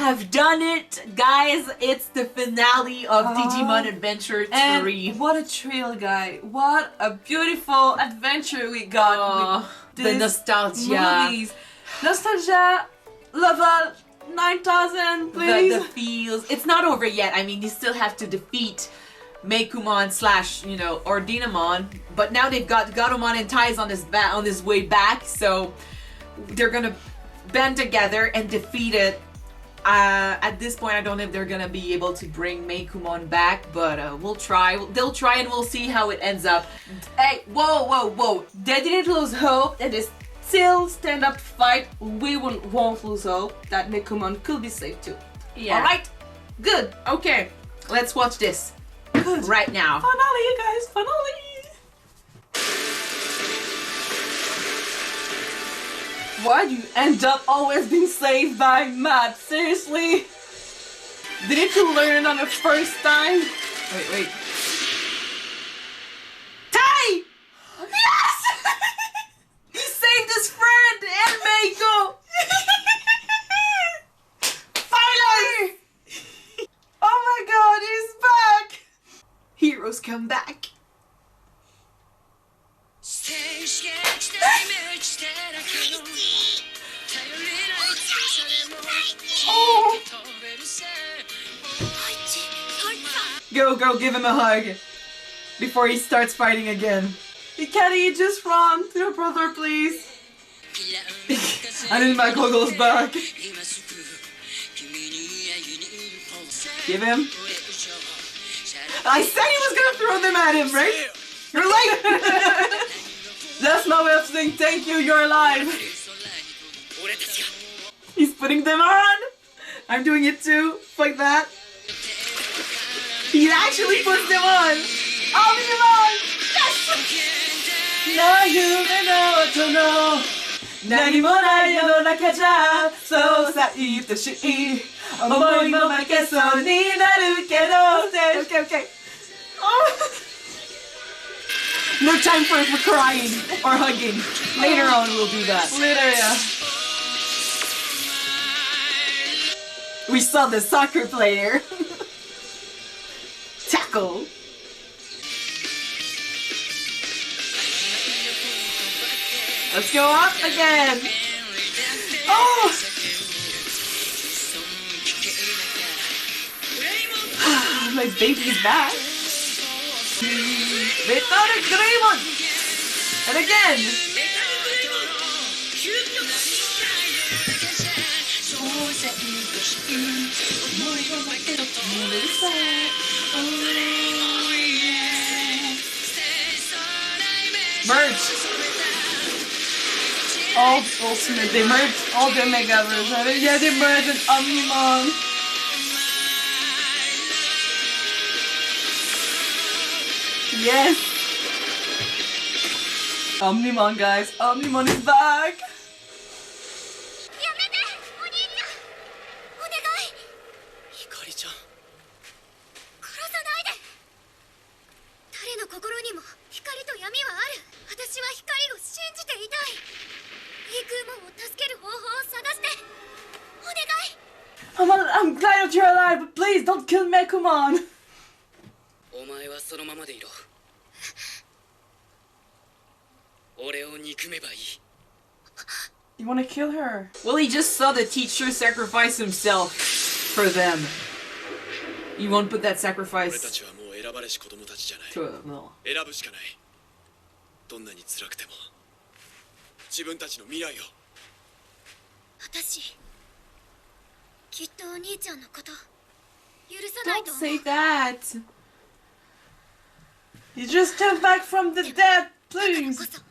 have done it, guys. It's the finale of Digimon Adventure Tri. And what a thrill, guy. What a beautiful adventure we got with the nostalgia. Movies. Nostalgia level 9000, please. The feels. It's not over yet. I mean, you still have to defeat Meikumon / or Dinamon, but now they've got Garumon and Tais on his way back, so they're gonna band together and defeat it. At this point, I don't know if they're gonna be able to bring Meikumon back, but we'll try. They'll try and we'll see how it ends up. Hey, whoa! They didn't lose hope, and they still stand up to fight. We won't lose hope that Meikumon could be saved too. Yeah. Alright? Good. Okay, let's watch this. Good. Right now. Finale, you guys, finale! Why do you end up always being saved by Matt? Seriously? Didn't you learn it on the first time? Wait. Tai! Yes! He saved his friend and Meiko! Finally! Oh my god, he's back! Heroes come back. Oh. Go, girl, give him a hug before he starts fighting again. Kenny, just run to your brother, please. I need my goggles back. Give him. I said he was gonna throw them at him, right? You're late! That's my way of saying thank you, you're alive. He's putting them on. I'm doing it too, like that. He actually puts them on. I'll be on. Yes! な夢の音の何もない世の中じゃそうさ愛しい思いも負けそうになるけど Okay. Oh. No time for crying or hugging. Later on we'll do that. Later, yeah. We saw the soccer player. Tackle. Let's go up again. Oh! My baby's back. Metallic Greymon! And again! Merge! All ultimate, they merged all the Mega versions. Yeah, they merged an Omnimon. Yes! Omnimon, guys. Omnimon is back! I'm glad that you're alive, but please don't kill Meikumon! You wanna kill her? Well, he just saw the teacher sacrifice himself for them. You won't put that sacrifice to a well. きっとお兄ちゃんのこと許さないと Don't say that! You just came back from the dead, please!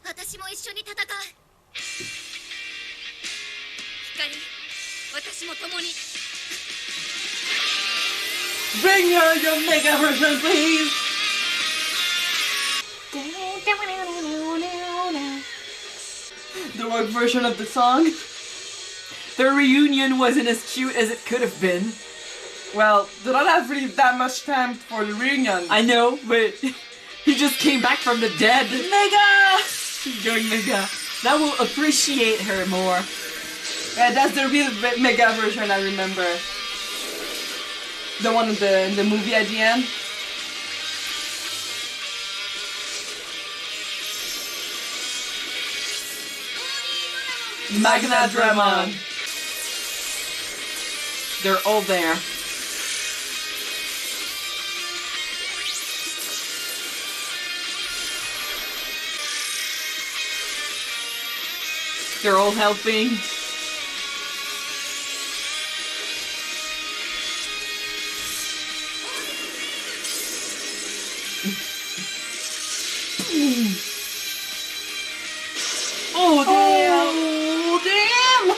私も一緒に戦う光私も共に Bring her your Mega version, please! The rock version of the song? The reunion wasn't as cute as it could have been. Well, they don't have really that much time for the reunion. I know, but he just came back from the dead. Mega! She's going Mega. That will appreciate her more. Yeah, that's the real mega version I remember. The one in the movie at the end. Magna Dramon. They're all there. They're all helping. Oh damn! Oh damn!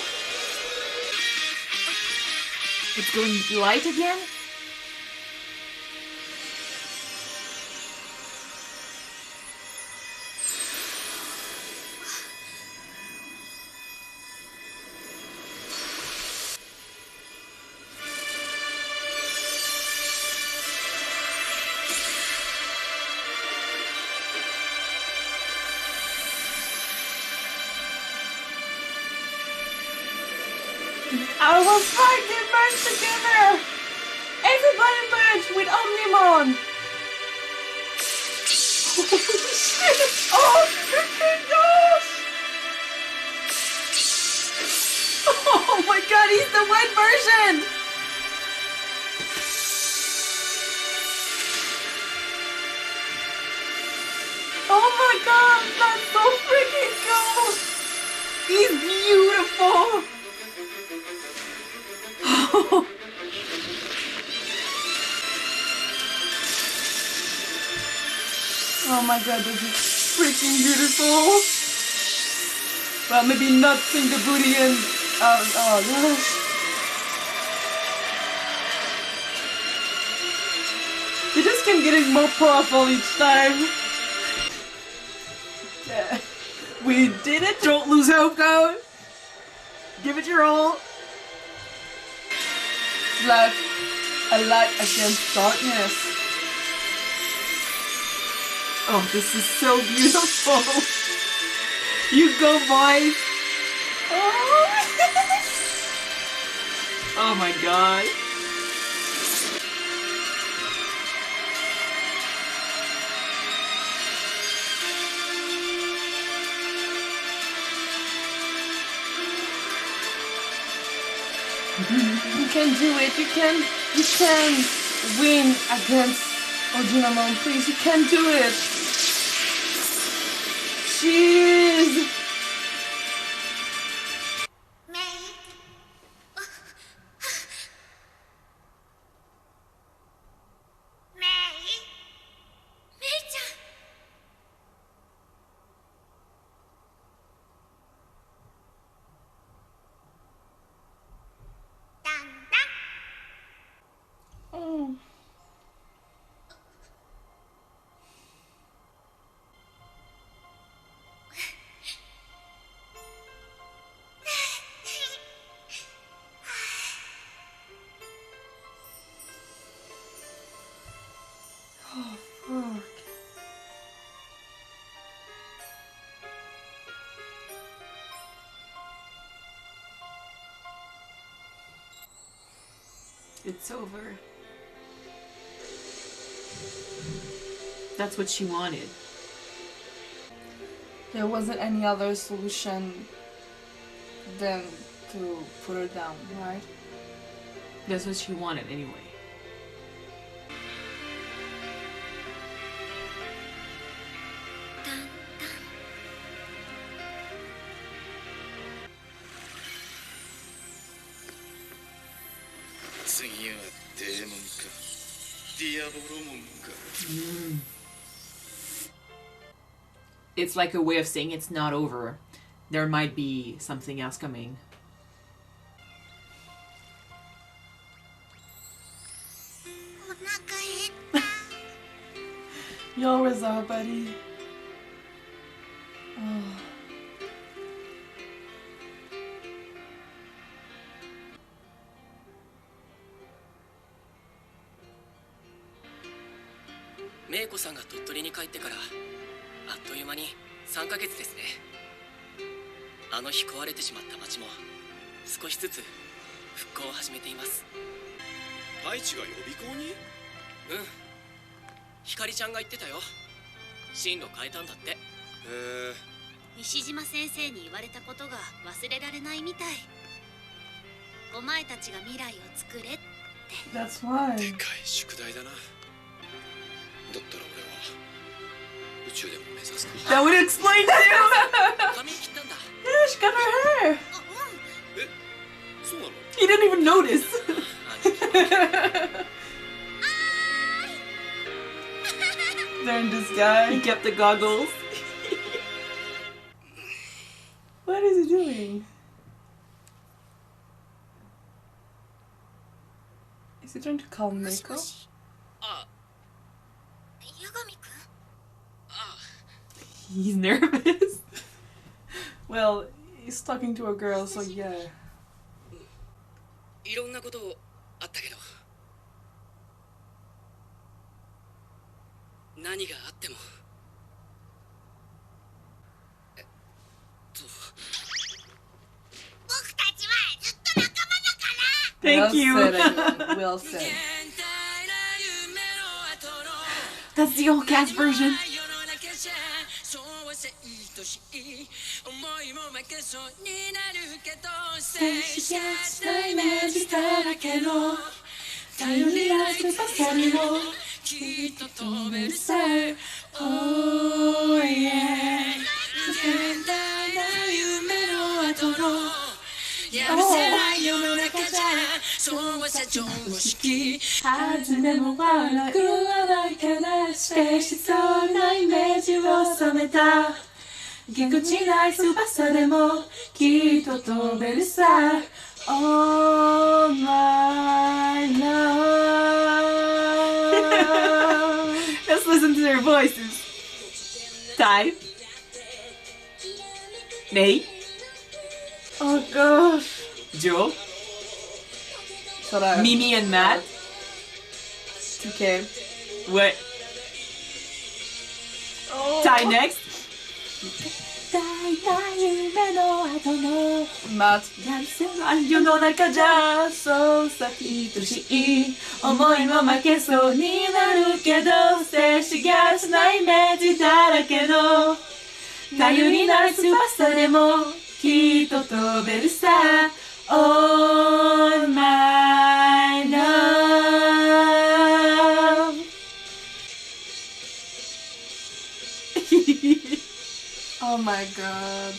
It's going light again? I was right, they merged together! Everybody merged with Omnimon! Holy shit! Oh freaking gosh! Oh my god, he's the white version! Oh my god, that's so freaking cool! He's beautiful! Oh my god, this is freaking beautiful! Well, maybe not seeing the booty and... oh gosh. They just keep getting more powerful each time. Yeah. We did it! Don't lose hope, go! Give it your all! It's like a light against darkness. Oh, this is so beautiful! You go, boys! Oh, Oh my god. you can do it. You can win against Odinamon. Please, you can do it. Jeez. メイメイメイちゃんだんだん Oh. Oh, fuck. It's over. That's what she wanted. There wasn't any other solution than to put her down, right? That's what she wanted anyway. It's like a way of saying it's not over. There might be something else coming. You always are, buddy. Oh. Meiko さんが鳥取に帰ってからあっという間に3ヶ月ですね。あの日壊れてしまった町も少しずつ復興を始めています。太一が予備校に？うん。ひかりちゃんが言ってたよ。進路変えたんだって。へえ。西島先生に言われたことが忘れられないみたい。お前たちが未来を作れって。 That's why. でかい宿題だな。だったら俺は宇宙でも目指すか。 That would explain to you. 髪切ったんだ。 Yeah, she cut her hair. え、そうなの？ He didn't even notice. あ Then this guy. He kept the goggles. What is he doing? Is he trying to call もし Mako? もし、あ、八神くん。あ、 He's nervous. Well, he's talking to a girl, so yeah. いろんなことあったけど、何があっても、僕たちはずっと仲間だから。 Thank Well you. said, Amy. Well said. That's the old cast version. 頼りない翼にもきっと飛べるさ Oh yeah 無限大な夢の後のやるせない世の中じゃそうは社長の式外れも悪くはないからしてしそうなイメージを染めたぎこちない翼でもきっと飛べるさ Oh my love. Let's listen to their voices. Tai. May. Oh gosh. Joe. Shut up. Mimi and Matt. TK. What? Oh. Tai next. Matt. 世の中じゃそうさ愛しい思いも負けそうになるけど静止がしないイメージだらけの頼りない翼でもきっと飛べるさ Oh my love Oh my god.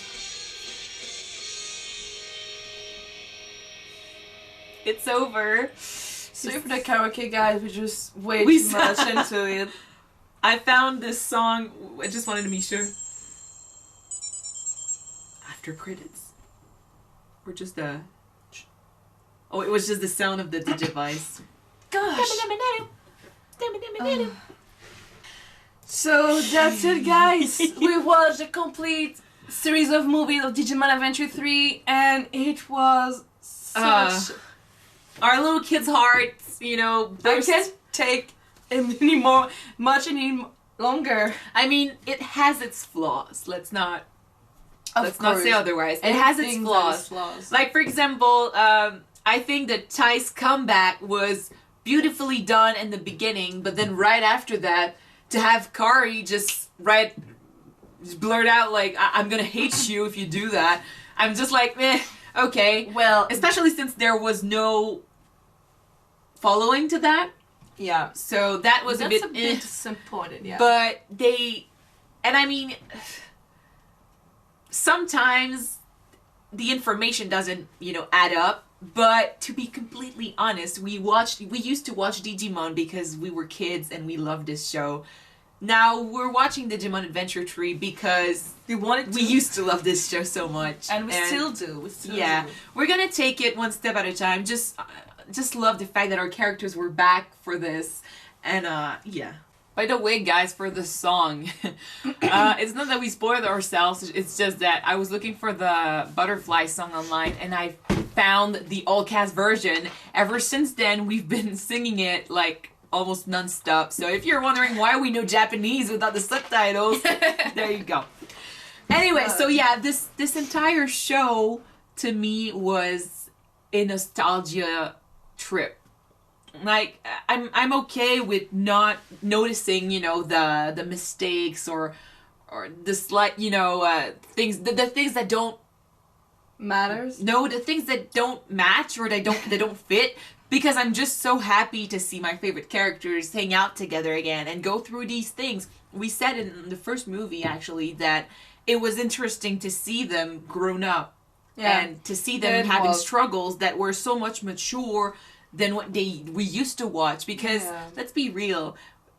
It's over. Sorry for the karaoke, guys. We just way We too much into it. I found this song. I just wanted to be sure. After credits. Or just the. Oh, it was just the sound of the Digivice. Gosh. So that's it, guys. We watched a complete series of movies of Digimon Adventure 3, and it was such. Our little kids' hearts, you know. I can't take any longer. I mean, it has its flaws. Let's not say course. otherwise. It has its Everything has flaws. Like, for example, I think that Ty's comeback was beautifully done in the beginning, but then right after that, to have Kari just blurt out like, I'm gonna hate you if you do that. I'm just like, okay. Well, Especially since there was no following to that. yeah. So that was That's a bit disappointed, yeah. But and I mean, sometimes the information doesn't, add up. But to be completely honest, we used to watch Digimon because we were kids and we loved this show. Now we're watching Digimon Adventure Tri because we used to love this show so much. And we still do. We still do. We're gonna take it one step at a time. Just love the fact that our characters were back for this. And yeah. By the way, guys, for the song, it's not that we spoiled ourselves. It's just that I was looking for the Butterfly song online, and I found the all-cast version. Ever since then, we've been singing it like almost non-stop. So if you're wondering why we know Japanese without the subtitles, there you go. Anyway, so yeah, this entire show to me was a nostalgia trip. Like I'm okay with not noticing, you know, the mistakes or the slight, you know, things the things that don't Matters. no, the things that don't match or they don't fit, because I'm just so happy to see my favorite characters hang out together again and go through these things. We said in the first movie actually that it was interesting to see them grown up and to see them having struggles that were so much mature than what we used to watch, because let's be real,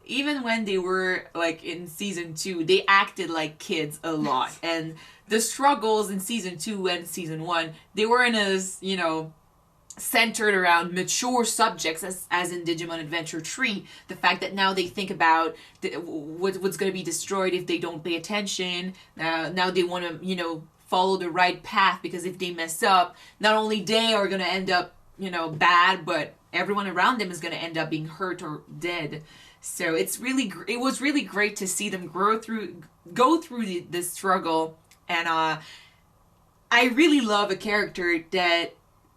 even when they were like in season 2, they acted like kids a lot. And the struggles in season 2 and season 1, they weren't as, you know, centered around mature subjects as in Digimon Adventure Tri. The fact that now they think about what's going to be destroyed if they don't pay attention. Now they want to, you know, follow the right path, because if they mess up, not only they are going to end up, you know, bad, but everyone around them is going to end up being hurt or dead. So it was really great to see them go through the struggle. And I really love a character that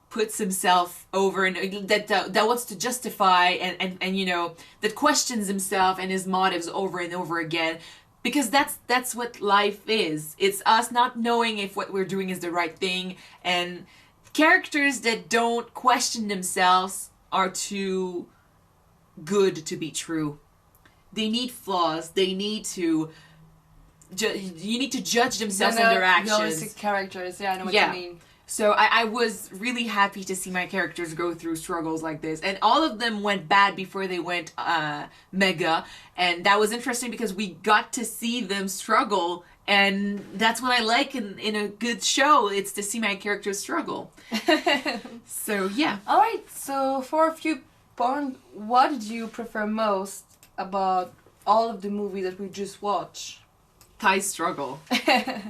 puts himself over and that wants to justify and you know, that questions himself and his motives over and over again, because that's what life is. It's us not knowing if what we're doing is the right thing, and characters that don't question themselves are too good to be true. They need flaws. They need to you need to judge themselves and their actions. Realistic characters, I know what you mean. So I was really happy to see my characters go through struggles like this. And all of them went bad before they went mega. And that was interesting because we got to see them struggle. And that's what I like in a good show. It's to see my characters struggle. So, yeah. Alright, so for a few points, what did you prefer most about all of the movies that we just watched? Ty's struggle.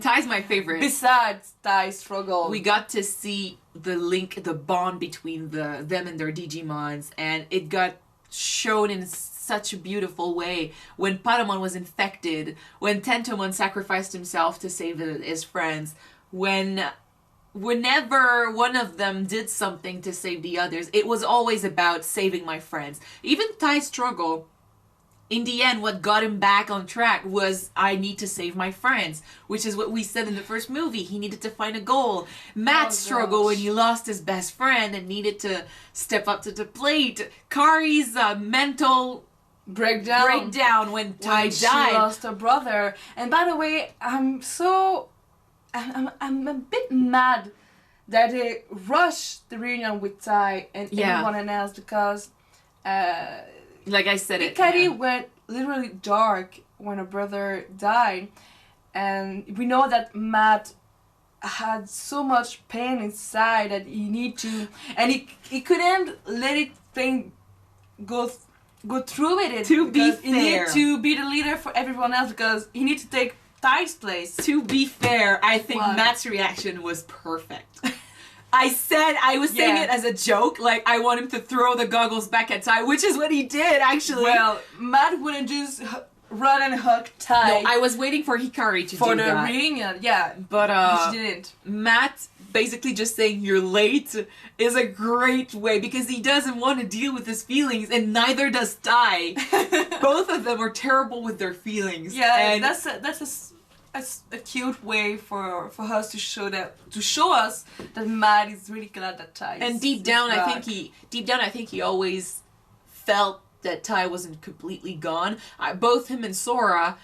Ty's my favorite. Besides Ty's struggle, we got to see the link, the bond between them and their Digimons, and it got shown in such a beautiful way. When Patamon was infected, when Tentomon sacrificed himself to save his friends, whenever one of them did something to save the others, it was always about saving my friends. Even Ty's struggle, in the end, what got him back on track was, I need to save my friends, which is what we said in the first movie. He needed to find a goal. Matt's struggle when he lost his best friend and needed to step up to the plate. Kari's mental breakdown when Ty died. She lost her brother. And by the way, I'm a bit mad that they rushed the reunion with Ty and everyone else, because like I said, Ikari went literally dark when her brother died, and we know that Matt had so much pain inside that he need to, and he couldn't let it pain go through with it. To be fair, he needed to be the leader for everyone else, because he needs to take Ty's place. To be fair, I think Matt's reaction was perfect. I was saying it as a joke, like I want him to throw the goggles back at Ty, which is what he did actually. Well, Matt wouldn't just run and hug Ty. No, I was waiting for Hikari to do that. For the reunion, but she didn't. Matt basically just saying you're late is a great way, because he doesn't want to deal with his feelings, and neither does Ty. Both of them are terrible with their feelings. Yeah, and that's a cute way for us to show us that Matt is really glad that Ty is. And deep down I think he always felt that Ty wasn't completely gone. Both him and Sora,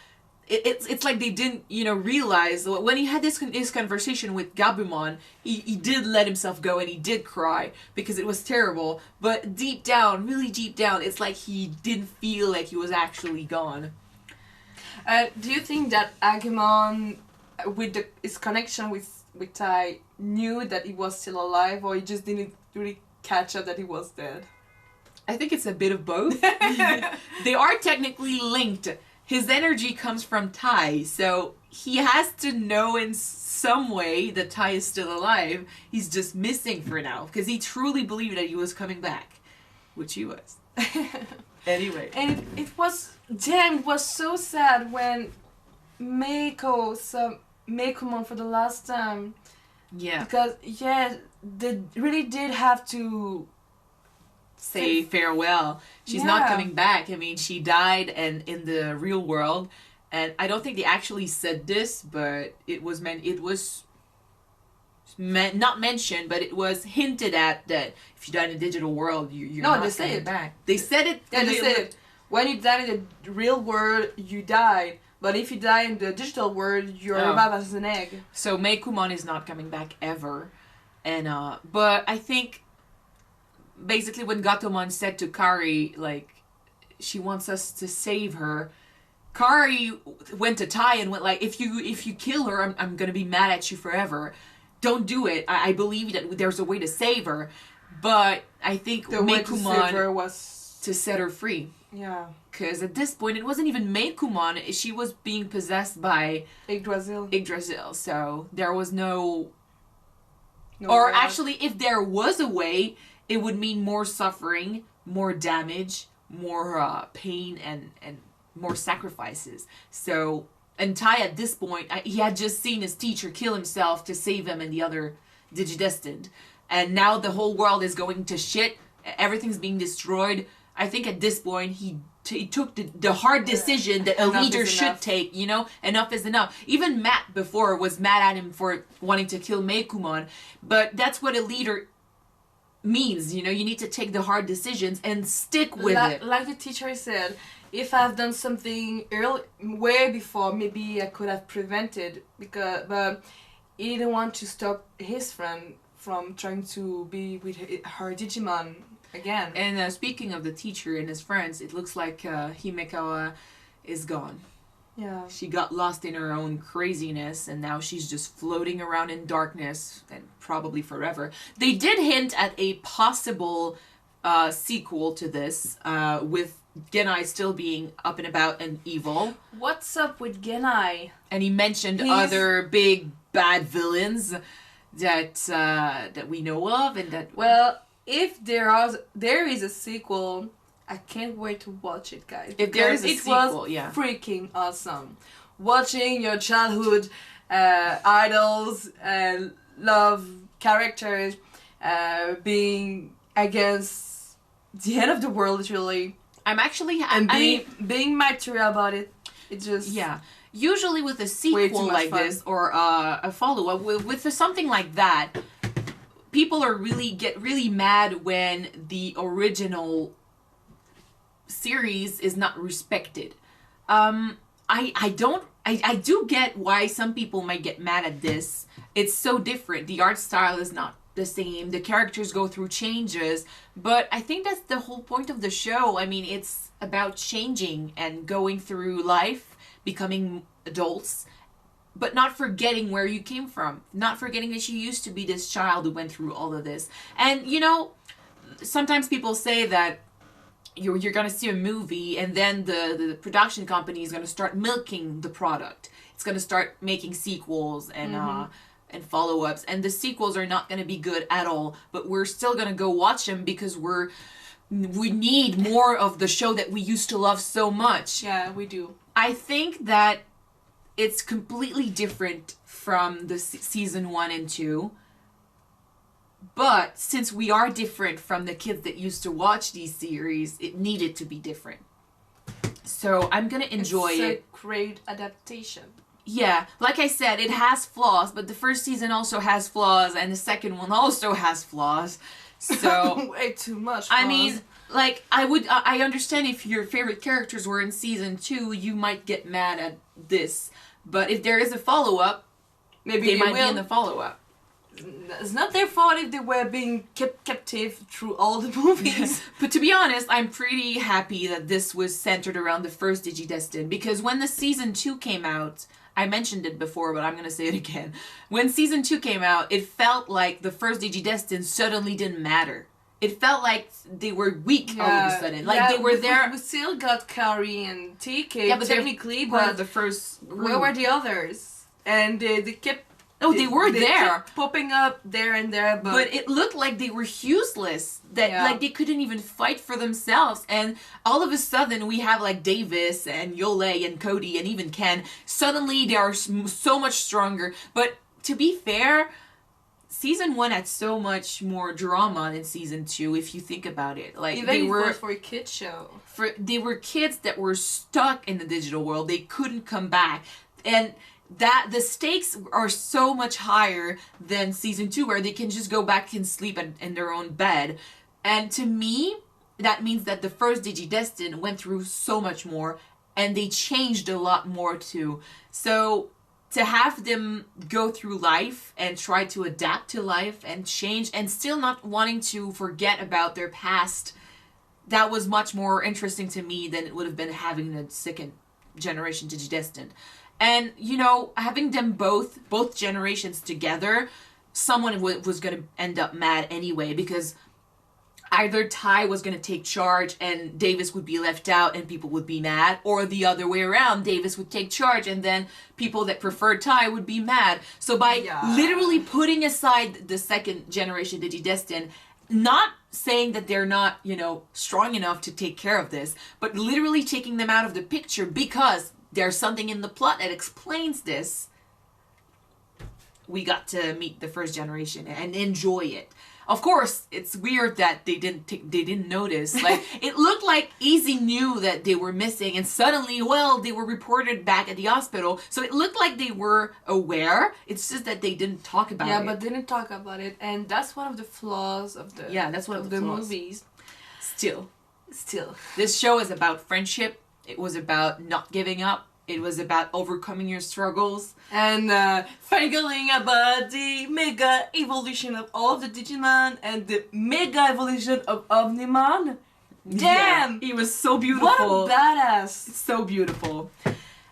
it's like they didn't, you know, realize when he had this conversation with Gabumon, he did let himself go and he did cry because it was terrible. But deep down, really deep down, it's like he didn't feel like he was actually gone. Do you think that Agumon, with his connection with Ty, knew that he was still alive, or he just didn't really catch up that he was dead? I think it's a bit of both. They are technically linked. His energy comes from Ty, so he has to know in some way that Ty is still alive. He's just missing for now, because he truly believed that he was coming back, which he was. Anyway. And it was so sad when Meiko saw Meikomon for the last time, Yeah. Because they really did have to Say farewell. She's not Yeah. coming back. I mean, she died and in the real world, and I don't think they actually said this, but it was not mentioned, but it was hinted at that if you die in the digital world, you're No, not they say coming it. back. They said it. Yeah, they said when you die in the real world, you died. But if you die in the digital world, you're Oh. revived as an egg. So Meikumon is not coming back ever, and but I think basically when Gatomon said to Kari like she wants us to save her, Kari went to Tai and went like, if you kill her, I'm gonna be mad at you forever. Don't do it. I believe that there's a way to save her, but I think The way to save Meikumon her was to set her free. yeah, Because at this point, it wasn't even Meikumon. She was being possessed by Yggdrasil. Yggdrasil. So there was no... No or way out. actually, if there was a way, it would mean more suffering, more damage, more pain, and more sacrifices. So, and Tai at this point, he had just seen his teacher kill himself to save him and the other Digidestined. And now the whole world is going to shit. Everything's being destroyed. I think at this point, he took the hard decision that a Enough leader is should enough. take, you know? Enough is enough. Even Matt before was mad at him for wanting to kill Meikumon. But that's what a leader means, you know? You need to take the hard decisions and stick with it. Like the teacher said, if I've done something way before, maybe I could have prevented. But he didn't want to stop his friend from trying to be with her Digimon again. And speaking of the teacher and his friends, it looks like Himekawa is gone. Yeah. She got lost in her own craziness, and now she's just floating around in darkness, and probably forever. They did hint at a possible sequel to this, with Genai still being up and about and evil. What's up with Genai? And he mentioned He's- other big bad villains that we know of, and that... Well, if there is a sequel, I can't wait to watch it, guys. If there is a because sequel, was yeah. freaking awesome. Watching your childhood idols and love characters being against the end of the world, literally, I'm actually... and I mean, being material about it. It's just yeah. Usually with a Way sequel too much like fun. this, or a follow-up, with something like that, people are get really mad when the original series is not respected. I do get why some people might get mad at this. It's so different. The art style is not the same. The characters go through changes, but I think that's the whole point of the show. I mean, it's about changing and going through life, becoming adults, but not forgetting where you came from. Not forgetting that you used to be this child who went through all of this. And, you know, sometimes people say that you're going to see a movie and then the production company is going to start milking the product. It's going to start making sequels and follow-ups. And the sequels are not going to be good at all. But we're still going to go watch them because we need more of the show that we used to love so much. yeah, we do. I think that it's completely different from the season 1 and 2. But since we are different from the kids that used to watch these series, it needed to be different. So I'm going to enjoy It's it. a great adaptation. Yeah, like I said, it has flaws, but the first season also has flaws, and the second one also has flaws. So, way too much. I flaws. mean, like, I understand if your favorite characters were in season 2, you might get mad at this. But if there is a follow-up, maybe they might be will. in the follow-up. It's not their fault if they were being kept captive through all the movies. But to be honest, I'm pretty happy that this was centered around the first Digidestined, because when the season 2 came out, I mentioned it before, but I'm going to say it again. When season 2 came out, it felt like the first Digidestined suddenly didn't matter. It felt like they were weak all of a sudden. Like they were there. We still got Kari and TK, Yeah, but they're technically, part but of the first group. where were the others? And they kept... Oh, they were there. kept popping up there and there, But it looked like they were useless. That Yeah. like they couldn't even fight for themselves. And all of a sudden, we have like Davis and Yole and Cody and even Ken. Suddenly, they are so much stronger. But to be fair, season 1 had so much more drama than season 2, if you think about it. Like, Even they if it were was for a kid show. they were kids that were stuck in the digital world. They couldn't come back. And that the stakes are so much higher than season 2, where they can just go back and sleep in their own bed. And to me, that means that the first Digidestined went through so much more, and they changed a lot more too. So to have them go through life and try to adapt to life and change, and still not wanting to forget about their past, that was much more interesting to me than it would have been having the second generation Digidestined. And, you know, having them both generations together, someone was going to end up mad anyway, because either Ty was going to take charge and Davis would be left out and people would be mad, or the other way around, Davis would take charge and then people that preferred Ty would be mad. So by literally putting aside the second generation Digidestined, not saying that they're not, you know, strong enough to take care of this, but literally taking them out of the picture because there's something in the plot that explains this, we got to meet the first generation and enjoy it. Of course, it's weird that they didn't notice. Like, it looked like Easy knew that they were missing, and suddenly, well, they were reported back at the hospital. So it looked like they were aware. It's just that they didn't talk about it. Yeah, but didn't talk about it, and that's one of the flaws of the that's one of the flaws. movies. Still, this show is about friendship. It was about not giving up. It was about overcoming your struggles. And figuring about the mega evolution of all of the Digimon and the mega evolution of Omnimon. Damn! Yeah, he was so beautiful. What a badass! So beautiful.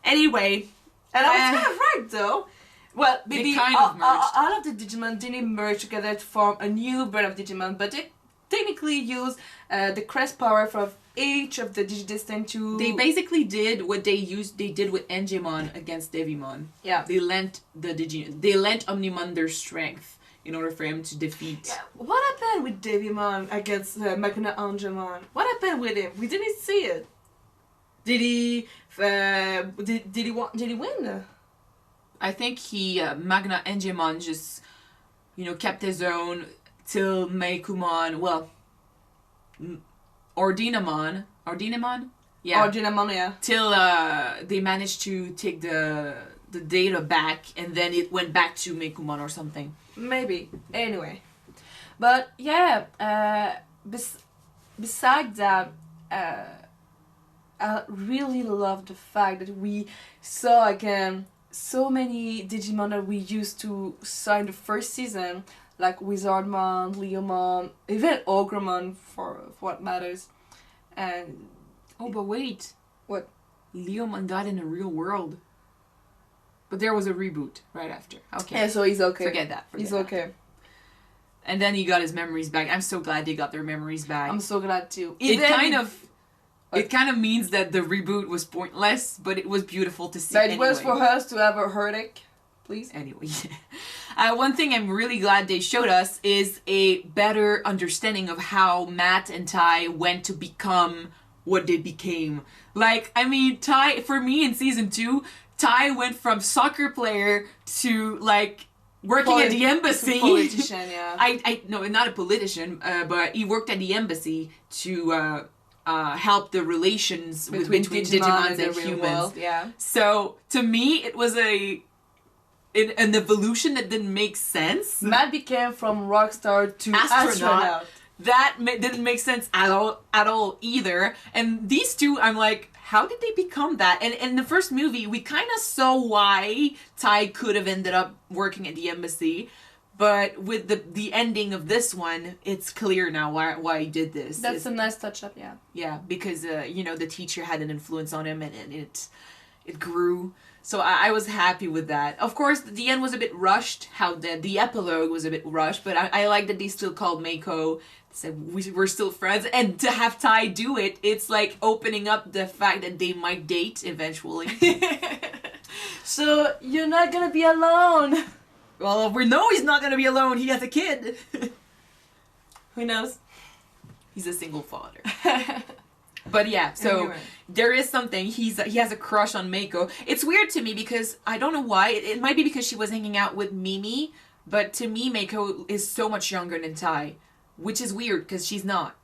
Anyway. And I was kind of right, though. Well, maybe they kind of merged. All of the Digimon didn't merge together to form a new breed of Digimon, but they technically used the crest power from each of the Digidestined to... They basically did what they did with Angemon against Devimon. Yeah. They lent Omnimon their strength in order for him to defeat. Yeah. What happened with Devimon against Machina Angemon? What happened with him? We didn't see it. Did he win? I think Magna Angemon just, you know, kept his own till Meikumon, well, Ordinamon? Yeah. Ordinamon, yeah. Till they managed to take the data back, and then it went back to Meikumon or something. Maybe. Anyway. But yeah, besides that, I really love the fact that we saw again so many Digimon that we used to saw in the first season, like Wizardmon, Leomon, even Ogremon for what matters. And oh, but wait, what? Leomon died in the real world, but there was a reboot right after. Okay, yeah, so he's okay. Forget that. He's okay. And then he got his memories back. I'm so glad they got their memories back. I'm so glad too. It kind of means that the reboot was pointless, but it was beautiful to see. But anyway. it was for us to have a heartache. Please. Anyway, one thing I'm really glad they showed us is a better understanding of how Matt and Ty went to become what they became. Like, I mean, Ty, for me in season 2, Ty went from soccer player to, like, working at the embassy. Politician, yeah. No, not a politician, but he worked at the embassy to help the relations between Digimons and humans. World, yeah. So, to me, it was an evolution that didn't make sense. Matt became from rockstar to astronaut. That didn't make sense at all either. And these two, I'm like, how did they become that? And in the first movie, we kind of saw why Ty could have ended up working at the embassy. But with the ending of this one, it's clear now why he did this. That's a nice touch-up, yeah. Yeah, because, you know, the teacher had an influence on him and it grew. So I was happy with that. Of course, the end was a bit rushed. How the epilogue was a bit rushed, but I like that they still called Mako. Said we're still friends, and to have Ty do it, it's like opening up the fact that they might date eventually. So you're not gonna be alone. Well, we know he's not gonna be alone. He has a kid. Who knows? He's a single father. But yeah, so anyway. There is something. He has a crush on Mako. It's weird to me because I don't know why. It might be because she was hanging out with Mimi But to me, Meiko is so much younger than Tai, which is weird because she's not.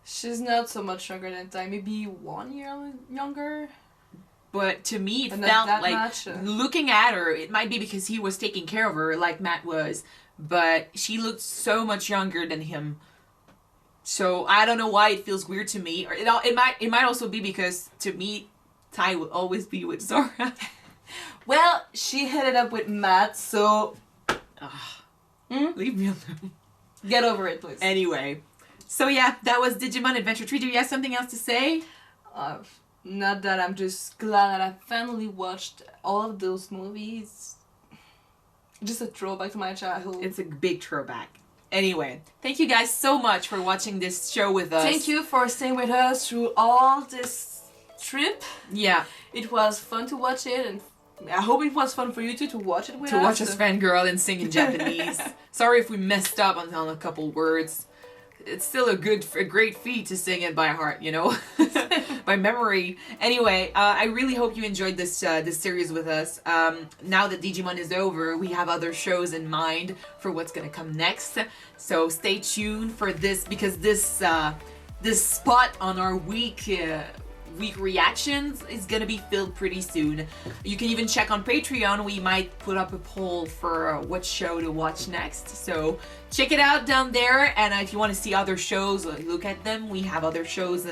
She's not so much younger than Tai, maybe 1 year younger. But to me, it But not felt that like, much. looking at her, it might be because he was taking care of her like Matt was, but she looked so much younger than him. So I don't know why it feels weird to me. Or it might also be because to me, Tai will always be with Zora. Well, she hit it up with Matt, so Leave me alone. get over it, please. Anyway, so yeah, that was Digimon Adventure Tri. Do you have something else to say? Not that I'm just glad that I finally watched all of those movies. Just a throwback to my childhood. It's a big throwback. Anyway, thank you guys so much for watching this show with us. Thank you for staying with us through all this trip. Yeah. It was fun to watch it, and I hope it was fun for you too to watch it with To us. watch us fangirl and sing in Japanese. Sorry if we messed up on a couple words. It's still a great feat to sing it by heart, you know, by memory. Anyway, I really hope you enjoyed this series with us. Now that Digimon is over, we have other shows in mind for what's gonna come next. So stay tuned for this, because this spot on our week reactions is gonna be filled pretty soon. You can even check on Patreon. We might put up a poll for what show to watch next, so check it out down there. And if you want to see other shows, look at them. We have other shows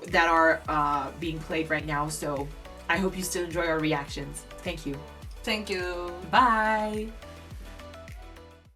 that are being played right now, so I hope you still enjoy our reactions. Thank you. Thank you. Bye.